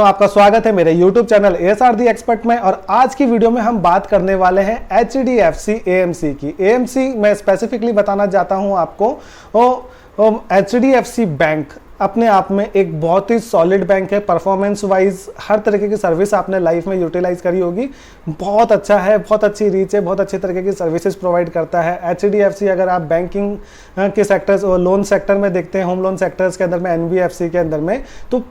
तो आपका स्वागत है मेरे YouTube चैनल ASR दी एक्सपर्ट में। और आज की वीडियो में हम बात करने वाले हैं HDFC AMC की। AMC मैं स्पेसिफिकली बताना चाहता हूं आपको। HDFC बैंक अपने आप में एक बहुत ही सॉलिड बैंक है। परफॉर्मेंस वाइज हर तरीके की सर्विस आपने लाइफ में यूटिलाइज करी होगी, बहुत अच्छा है, बहुत अच्छी रीच है, बहुत अच्छी तरीके की सर्विसेज प्रोवाइड करता है HDFC। अगर आप बैंकिंग के सेक्टर्स और लोन सेक्टर में देखते हैं, होम लोन सेक्टर्स के अंदर में, NBFC के अंदर में, तो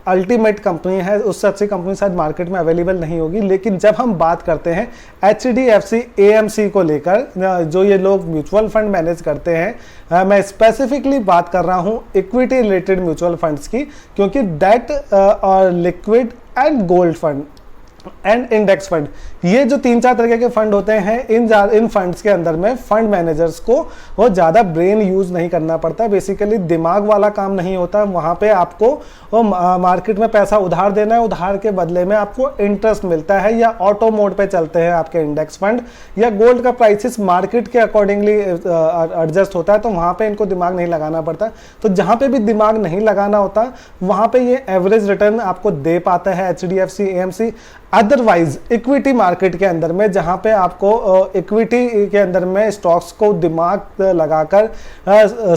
अल्टीमेट कंपनी है। उससे अच्छी कंपनी शायद मार्केट में अवेलेबल नहीं होगी। लेकिन जब हम बात करते हैं HDFC AMC को लेकर, जो ये लोग म्यूचुअल फंड मैनेज करते हैं, मैं स्पेसिफिकली बात कर रहा हूं इक्विटी रिलेटेड म्यूचुअल फंड्स की, क्योंकि डेट और liquid and gold fund and index fund, ये जो 3-4 तरीके के फंड होते हैं, इन फंड्स के अंदर में फंड मैनेजर्स को वो ज़्यादा ब्रेन यूज नहीं करना पड़ता, बेसिकली दिमाग वाला काम नहीं होता। वहाँ पे आपको वो मार्केट में पैसा उधार देना है, उधार के बदले में आपको इंटरेस्ट मिलता है, या ऑटो मोड पे चलते हैं आपके इंडेक्स फंड, या गोल्ड का प्राइसेस मार्केट के अकॉर्डिंगली एडजस्ट होता है, तो वहाँ पे इनको दिमाग नहीं लगाना पड़ता। तो जहाँ पे भी दिमाग नहीं लगाना होता वहाँ पे ये एवरेज रिटर्न आपको दे पाता है HDFC AMC। Otherwise equity market के अंदर में, जहां पे आपको इक्विटी के अंदर में स्टॉक्स को दिमाग लगाकर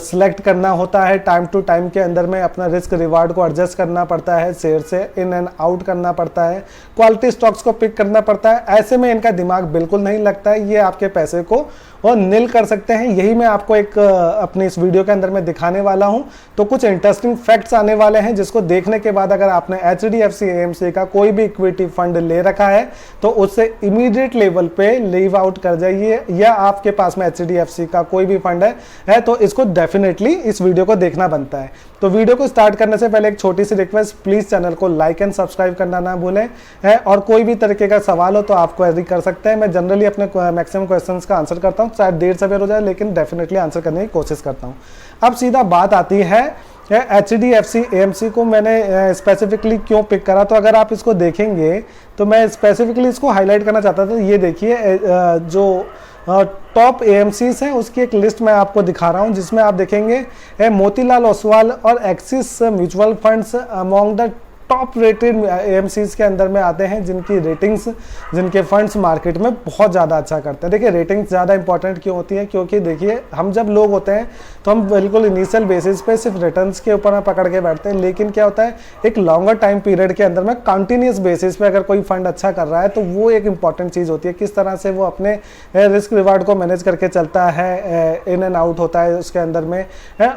सिलेक्ट करना होता है, टाइम टू टाइम के अंदर में अपना रिस्क रिवार्ड को एडजस्ट करना पड़ता है, शेयर से इन एंड आउट करना पड़ता है, क्वालिटी स्टॉक्स को पिक करना पड़ता है, ऐसे में इनका दिमाग बिल्कुल नहीं लगता है। ये आपके पैसे को और नील कर सकते हैं। यही मैं आपको एक अपनी इस वीडियो के अंदर में दिखाने वाला हूं। तो कुछ इंटरेस्टिंग फैक्ट्स आने वाले हैं, जिसको देखने के बाद अगर आपने HDFC AMC का कोई भी इक्विटी फंड ले रखा है तो उससे इमीडिएट लेवल पे लीव आउट कर जाइए, या आपके पास में HDFC का कोई भी फंड है तो इसको डेफिनेटली इस वीडियो को देखना बनता है। तो वीडियो को स्टार्ट करने से पहले एक छोटी सी रिक्वेस्ट, प्लीज चैनल को लाइक एंड सब्सक्राइब करना ना भूलें, और कोई भी तरीके का सवाल हो तो आप क्वेरी कर सकते हैं। मैं जनरली अपने मैक्सिमम क्वेश्चंस का आंसर करता हूं, शायद देर सवेर हो जाए, लेकिन डेफिनेटली आंसर करने की कोशिश करता हूं। अब सीधा बात आती है HDFC AMC को मैंने स्पेसिफिकली क्यों पिक करा। तो अगर आप इसको देखेंगे तो मैं स्पेसिफिकली इसको हाईलाइट करना चाहता था। ये देखिए, जो टॉप AMCs हैं उसकी एक लिस्ट मैं आपको दिखा रहा हूं, जिसमें आप देखेंगे मोतीलाल ओसवाल और axis mutual funds among the top rated AMCs के अंदर में आते हैं, जिनकी रेटिंग्स, जिनके फंड्स मार्केट में बहुत ज़्यादा अच्छा करते हैं। देखिए, रेटिंग्स ज़्यादा इंपॉर्टेंट क्यों होती है, क्योंकि देखिए हम जब लोग होते हैं तो हम बिल्कुल इनिशियल बेसिस पे सिर्फ रिटर्न्स के ऊपर पकड़ के बैठते हैं, लेकिन क्या होता है एक लॉन्गर टाइम पीरियड के अंदर में कंटिन्यूस बेसिस पे अगर कोई फंड अच्छा कर रहा है तो वो एक इंपॉर्टेंट चीज़ होती है, किस तरह से वो अपने रिस्क रिवार्ड को मैनेज करके चलता है, इन एंड आउट होता है उसके अंदर में,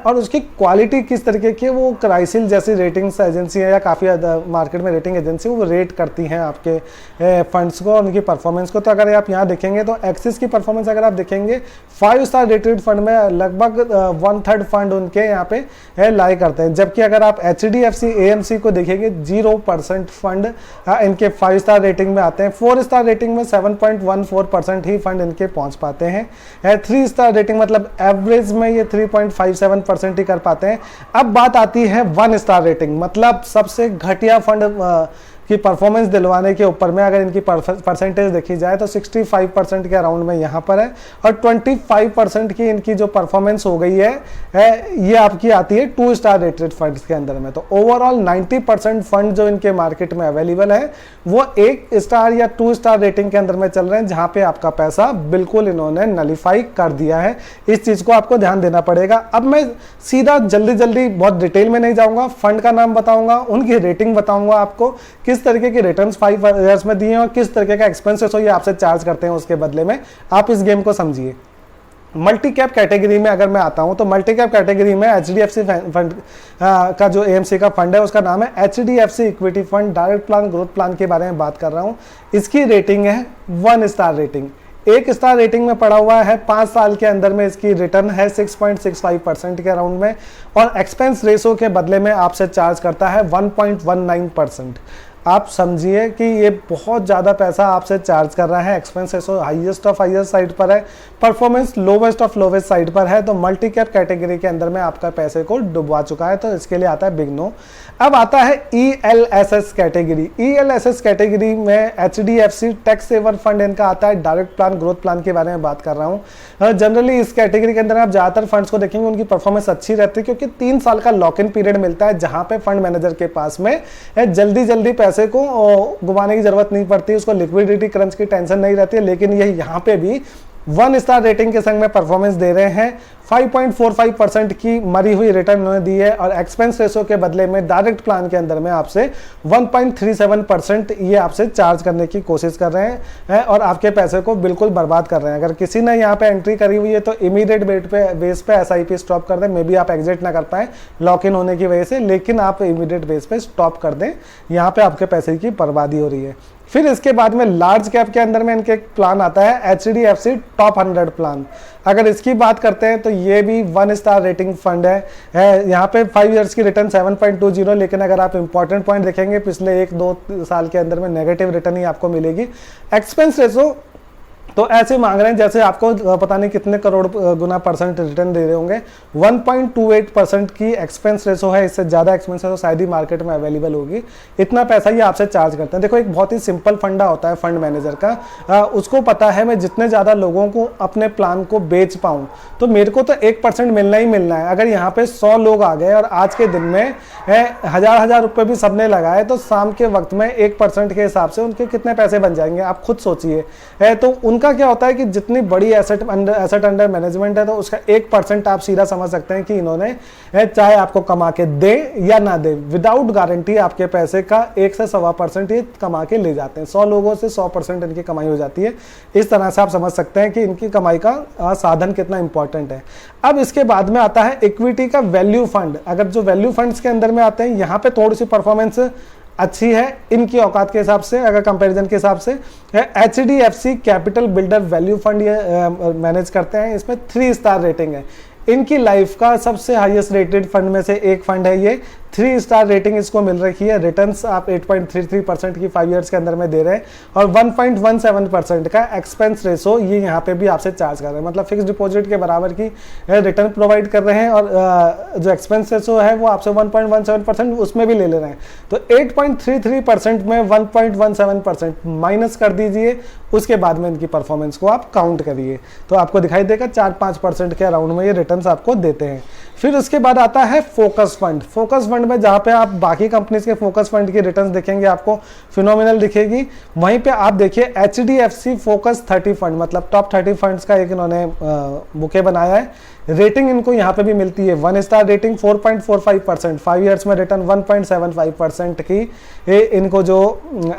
और उसकी क्वालिटी किस तरीके की, वो क्राइसिल जैसी रेटिंग्स एजेंसी है या काफ़ी मार्केट में रेटिंग एजेंसी वो रेट करती हैं आपके फंड्स को, उनकी परफॉर्मेंस को। तो अगर आप यहाँ देखेंगे तो एक्सिस की परफॉर्मेंस अगर आप देखेंगे 5 स्टार रेटेड फंड में लगभग 1/3 फंड उनके यहाँ पे लाई करते हैं, जबकि अगर आप HDFC AMC को देखेंगे 0% फंड इनके 5 स्टार रेटिंग में आते हैं। 4 स्टार रेटिंग में 7.14% ही फंड इनके पहुंच पाते हैं। 3 स्टार रेटिंग मतलब एवरेज में ये 3.57% ही कर पाते हैं। अब बात आती है 1 स्टार रेटिंग, मतलब सबसे घटिया फंड की परफॉर्मेंस दिलवाने के ऊपर में अगर इनकी परसेंटेज देखी जाए तो 65% के अराउंड में यहाँ पर है, और 25% की इनकी जो परफॉर्मेंस हो गई है ये आपकी आती है 2 स्टार रेटेड फंड्स के अंदर में। तो ओवरऑल 90% फंड जो इनके मार्केट में अवेलेबल है वो 1 स्टार या 2 स्टार रेटिंग के अंदर में चल रहे हैं, जहाँ पे आपका पैसा बिल्कुल इन्होंने नलीफाई कर दिया है। इस चीज़ को आपको ध्यान देना पड़ेगा। अब मैं सीधा जल्दी बहुत डिटेल में नहीं जाऊँगा, फंड का नाम बताऊँगा, उनकी रेटिंग बताऊँगा आपको, किस तरीके की रिटर्न्स 5 ईयर्स में दिए हैं और किस तरीके का एक्सपेंसेस हो ये आपसे चार्ज करते हैं उसके बदले में। आप इस गेम को समझिए। मल्टी कैप कैटेगरी में अगर मैं आता हूं तो मल्टी कैप कैटेगरी में HDFC फंड का जो AMC का फंड है उसका नाम है HDFC equity fund direct plan growth plan के बारे में बात कर रहा हूं। इसकी रेटिंग है 1 स्टार रेटिंग, 1 स्टार रेटिंग में पड़ा हुआ है। 5 साल के अंदर में इसकी रिटर्न है 6.65% के अराउंड में, और एक्सपेंस रेशो के बदले में आपसे चार्ज करता है 1.19%। आप समझिए कि ये बहुत ज़्यादा पैसा आपसे चार्ज कर रहा है। Expense ratio highest of highest side पर है, performance lowest of lowest side पर है, तो मल्टी कैप कैटेगरी के अंदर में आपका पैसे को डुबवा चुका है, तो इसके लिए आता है बिग नो। अब आता है ELSS कैटेगरी। ELSS कैटेगरी में HDFC टैक्स सेवर फंड इनका आता है। डायरेक्ट प्लान ग्रोथ प्लान के बारे में बात कर रहा हूँ। जनरली इस कैटेगरी के अंदर आप ज़्यादातर फंड्स को देखेंगे, उनकी परफॉर्मेंस अच्छी रहती है, क्योंकि 3 साल का लॉक इन पीरियड मिलता है, जहां पे फंड मैनेजर के पास में जल्दी जल्दी पैसे को घुमाने की जरूरत नहीं पड़ती, उसको लिक्विडिटी क्रंच की टेंशन नहीं रहती है। लेकिन ये यहाँ पे भी 1 स्टार रेटिंग के संग में परफॉर्मेंस दे रहे हैं। 5.45% की मरी हुई रिटर्न उन्होंने दी है, और एक्सपेंस रेशो के बदले में डायरेक्ट प्लान के अंदर में आपसे 1.37% ये आपसे चार्ज करने की कोशिश कर रहे हैं, और आपके पैसे को बिल्कुल बर्बाद कर रहे हैं। अगर किसी ने यहाँ पे एंट्री करी हुई है तो इमीडिएट बेस पे SIP स्टॉप कर दें। मे बी आप एग्जिट ना कर पाए लॉक इन होने की वजह से, लेकिन आप इमीडिएट बेस पे स्टॉप कर दें, यहाँ पे आपके पैसे की बर्बादी हो रही है। फिर इसके बाद में लार्ज कैप के अंदर में इनके एक प्लान आता है HDFC टॉप 100 प्लान। अगर इसकी बात करते हैं तो ये भी 1 स्टार रेटिंग फंड है। यहाँ पे 5 इयर्स की रिटर्न 7.20, लेकिन अगर आप इंपॉर्टेंट पॉइंट देखेंगे पिछले 1-2 साल के अंदर में नेगेटिव रिटर्न ही आपको मिलेगी। एक्सपेंस रेशो तो ऐसे मांग रहे हैं जैसे आपको पता नहीं कितने करोड़ गुना परसेंट रिटर्न दे रहे होंगे। 1.28% की एक्सपेंस रेशो है, इससे ज़्यादा एक्सपेंस रेशो शायद ही मार्केट में अवेलेबल होगी। इतना पैसा ये आपसे चार्ज करते हैं। देखो, एक बहुत ही सिंपल फंडा होता है फंड मैनेजर का, उसको पता है मैं जितने ज़्यादा लोगों को अपने प्लान को बेच पाऊँ तो मेरे को तो 1% मिलना ही मिलना है। अगर यहाँ पे 100 लोग आ गए और आज के दिन में हजार रुपये भी सबने लगाए, तो शाम के वक्त में 1% के हिसाब से उनके कितने पैसे बन जाएंगे, आप खुद सोचिए। तो उनका क्या होता है कि जितनी बड़ी एसेट अंडर मैनेजमेंट है, तो उसका 1% आप सीधा समझ सकते हैं कि इन्होंने चाहे आपको कमा के दे या ना दे, विदाउट गारंटी आपके पैसे का 1 से 1.25% ये कमा के ले जाते हैं। 100 लोगों से 100% इनकी कमाई हो जाती है। इस तरह से आप समझ सकते हैं कि इनकी कमाई का साधन कितना इंपॉर्टेंट है। अब इसके बाद में आता है इक्विटी का वैल्यू फंड। अगर जो वैल्यू फंड्स के अंदर में आते हैं, यहाँ पे थोड़ी सी परफॉर्मेंस अच्छी है इनकी औकात के हिसाब से, अगर कंपैरिजन के हिसाब से। HDFC capital builder value fund ये मैनेज करते हैं। इसमें 3 स्टार रेटिंग है। इनकी लाइफ का सबसे हाईएस्ट रेटेड फंड में से एक फंड है ये। 3 स्टार रेटिंग इसको मिल रही है। रिटर्न्स आप 8.33% की 5 इयर्स के अंदर में दे रहे हैं, और 1.17% का एक्सपेंस रेशो ये यहाँ पे भी आपसे चार्ज कर रहे हैं। मतलब फिक्स डिपॉजिट के बराबर की रिटर्न प्रोवाइड कर रहे हैं, और जो एक्सपेंस रेशो है वो आपसे 1.17% उसमें भी ले ले रहे हैं। तो 8.33% में 1.17% माइनस कर दीजिए, उसके बाद में इनकी परफॉर्मेंस को आप काउंट करिए, तो आपको दिखाई देगा 4-5% के अराउंड में ये रिटर्न्स आपको देते हैं। फिर उसके बाद आता है फोकस फंड। फोकस फंड में जहाँ पे आप बाकी कंपनीज के फोकस फंड की रिटर्न्स देखेंगे आपको फिनोमिनल दिखेगी, वहीं पे आप देखिए HDFC फोकस 30 फंड, मतलब टॉप 30 फंड्स का एक इन्होंने बुके बनाया है। रेटिंग इनको यहाँ पे भी मिलती है 1 स्टार रेटिंग 4.45%, 5 इयर्स में रिटर्न 1.75% की। ये इनको जो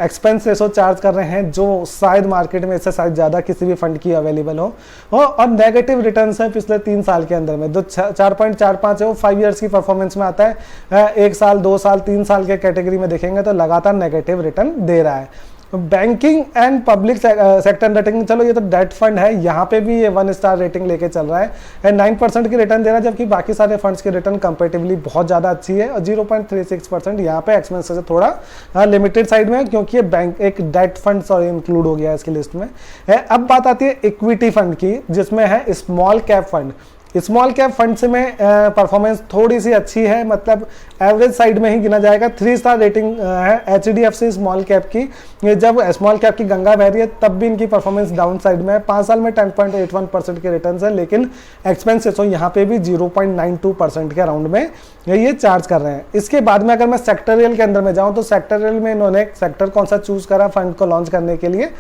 एक्सपेंस रेशो चार्ज कर रहे हैं, जो शायद मार्केट में इससे शायद ज़्यादा किसी भी फंड की अवेलेबल हो, और नेगेटिव रिटर्न्स है पिछले 3 साल के अंदर में। जो 4.45 है वो 5 इयर्स की परफॉर्मेंस में आता है। 1 साल 2 साल 3 साल के कैटेगरी में देखेंगे तो लगातार नेगेटिव रिटर्न दे रहा है। Banking and public sector rating, चलो ये तो डेट फंड है, यहाँ पे भी ये 1 स्टार रेटिंग लेके चल रहा है। 9% की रिटर्न दे रहा है, जबकि बाकी सारे फंड्स की रिटर्न कंपेरेटिवली बहुत ज़्यादा अच्छी है। और 0.36% यहाँ पे एक्सपेंस से थोड़ा लिमिटेड साइड में है, क्योंकि ये बैंक एक डेट फंड सॉरी इंक्लूड हो गया है इसकी लिस्ट में। अब बात आती है इक्विटी फंड की, जिसमें है small cap fund. Small cap fund से में परफॉर्मेंस थोड़ी सी अच्छी है, मतलब एवरेज साइड में ही गिना जाएगा। 3 स्टार रेटिंग है HDFC स्मॉल कैप की। ये जब स्मॉल कैप की गंगा बह रही है तब भी इनकी परफॉर्मेंस डाउन साइड में है। 5 साल में 10.81% के रिटर्न है, लेकिन एक्सपेंस रेशो यहाँ पे भी 0.92% के अराउंड में ये चार्ज कर रहे हैं। इसके बाद में अगर मैं सेक्टरियल के अंदर में जाऊँ, तो सेक्टरियल में इन्होंने सेक्टर कौन सा चूज करा फंड को लॉन्च करने के लिए?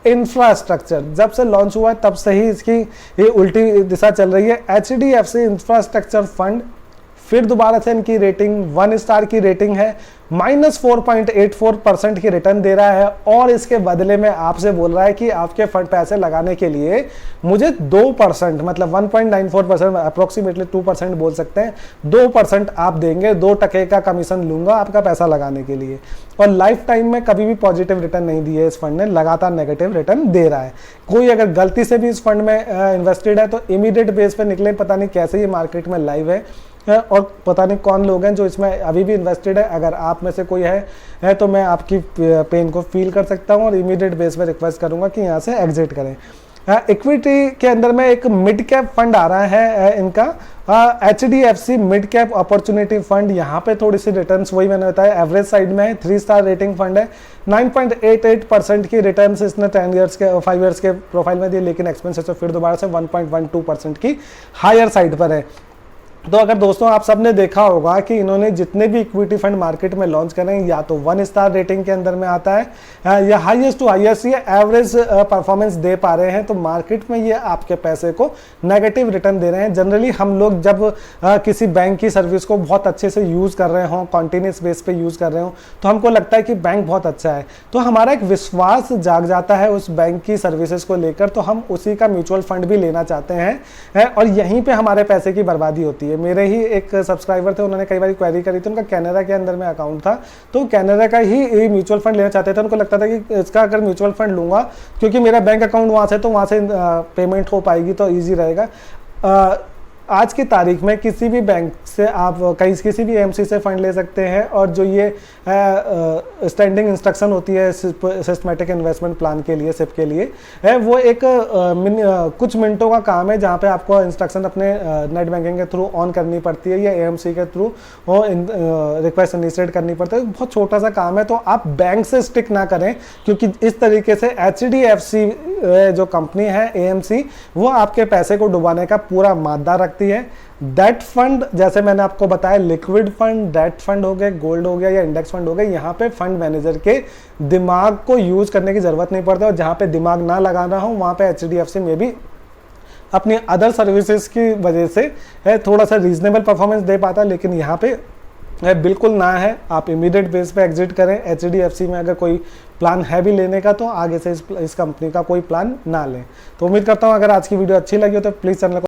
इंफ्रास्ट्रक्चर। जब से लॉन्च हुआ है तब से ही इसकी ये उल्टी दिशा चल रही है। HDFC इंफ्रास्ट्रक्चर फंड, फिर दोबारा से इनकी रेटिंग 1 स्टार की रेटिंग है, -4.84% की रिटर्न दे रहा है, और इसके बदले में आपसे बोल रहा है कि आपके फंड पैसे लगाने के लिए मुझे 2%, मतलब 1.94%, अप्रोक्सीमेटली 2% बोल सकते हैं, 2% आप देंगे, 2% का कमीशन लूंगा आपका पैसा लगाने के लिए। और लाइफ टाइम में कभी भी पॉजिटिव रिटर्न नहीं दी है इस फंड ने, लगातार नेगेटिव रिटर्न दे रहा है। कोई अगर गलती से भी इस फंड में इन्वेस्टेड है तो इमीडिएट बेस पे निकले, पता नहीं कैसे ये मार्केट में लाइव है। और पता नहीं कौन लोग हैं जो इसमें अभी भी इन्वेस्टेड है। अगर आप में से कोई है तो मैं आपकी पेन को फील कर सकता हूँ और इमीडिएट बेस पे रिक्वेस्ट करूँगा कि यहाँ से एग्जिट करें। इक्विटी के अंदर में एक मिड कैप फंड आ रहा है इनका, HDFC mid cap opportunity fund. यहाँ पे थोड़ी सी रिटर्न्स वही मैंने बताया एवरेज साइड में है, 3 स्टार रेटिंग फंड है। 9.88% की रिटर्न्स इसने 5 ईयर्स के प्रोफाइल में दी, लेकिन एक्सपेंसेस तो फिर दोबारा से 1.12% की हायर साइड पर है। तो अगर दोस्तों आप सबने देखा होगा कि इन्होंने जितने भी इक्विटी फंड मार्केट में लॉन्च कर रहे हैं या तो 1 स्टार रेटिंग के अंदर में आता है या हाईएस्ट टू हाईएस्ट ये एवरेज परफॉर्मेंस दे पा रहे हैं, तो मार्केट में ये आपके पैसे को नेगेटिव रिटर्न दे रहे हैं। जनरली हम लोग जब किसी बैंक की सर्विस को बहुत अच्छे से यूज़ कर रहे हों, कॉन्टिन्यूस बेस पे यूज़ कर रहे हो, तो हमको लगता है कि बैंक बहुत अच्छा है, तो हमारा एक विश्वास जाग जाता है उस बैंक की सर्विसेज को लेकर, तो हम उसी का म्यूचुअल फंड भी लेना चाहते हैं और यहीं पर हमारे पैसे की बर्बादी होती है। मेरे ही एक सब्सक्राइबर थे, उन्होंने कई बार क्वेरी करी थी, उनका कनाडा के अंदर में अकाउंट था, तो कनाडा का ही म्यूचुअल फंड लेना चाहते थे। उनको लगता था कि इसका अगर म्यूचुअल फंड लूंगा क्योंकि मेरा बैंक अकाउंट वहाँ से, तो वहाँ से पेमेंट हो पाएगी तो ईजी रहेगा। आज की तारीख में किसी भी बैंक से आप किसी भी एएमसी से फंड ले सकते हैं, और जो ये स्टैंडिंग इंस्ट्रक्शन होती है सिस्टमेटिक इन्वेस्टमेंट प्लान के लिए, सिप के लिए है, वो एक कुछ मिनटों का काम है जहाँ पे आपको इंस्ट्रक्शन अपने नेट बैंकिंग के थ्रू ऑन करनी पड़ती है या एएमसी के थ्रू रिक्वेस्ट इनिशिएट करनी पड़ती है। बहुत छोटा सा काम है, तो आप बैंक से स्टिक ना करें, क्योंकि इस तरीके से HDFC जो कंपनी है एएमसी, वो आपके पैसे को डुबाने का पूरा मादा रखती है। डेट फंड, जैसे मैंने आपको बताया, लिक्विड फंड, डेट फंड हो गए, गोल्ड हो गया या इंडेक्स फंड हो गए, यहाँ पे फंड मैनेजर के दिमाग को यूज करने की जरूरत नहीं पड़ती, और जहाँ पे दिमाग ना लगाना हो वहाँ पे HDFC में भी अपनी अदर सर्विसेज की वजह से थोड़ा सा रीजनेबल परफॉर्मेंस दे पाता है, लेकिन यहाँ पे बिल्कुल ना है। आप इमीडिएट बेस पे एग्जिट करें। HDFC में अगर कोई प्लान है भी लेने का, तो आगे से इस कंपनी का कोई प्लान ना लें। तो उम्मीद करता हूँ अगर आज की वीडियो अच्छी लगी हो तो प्लीज़ चैनल को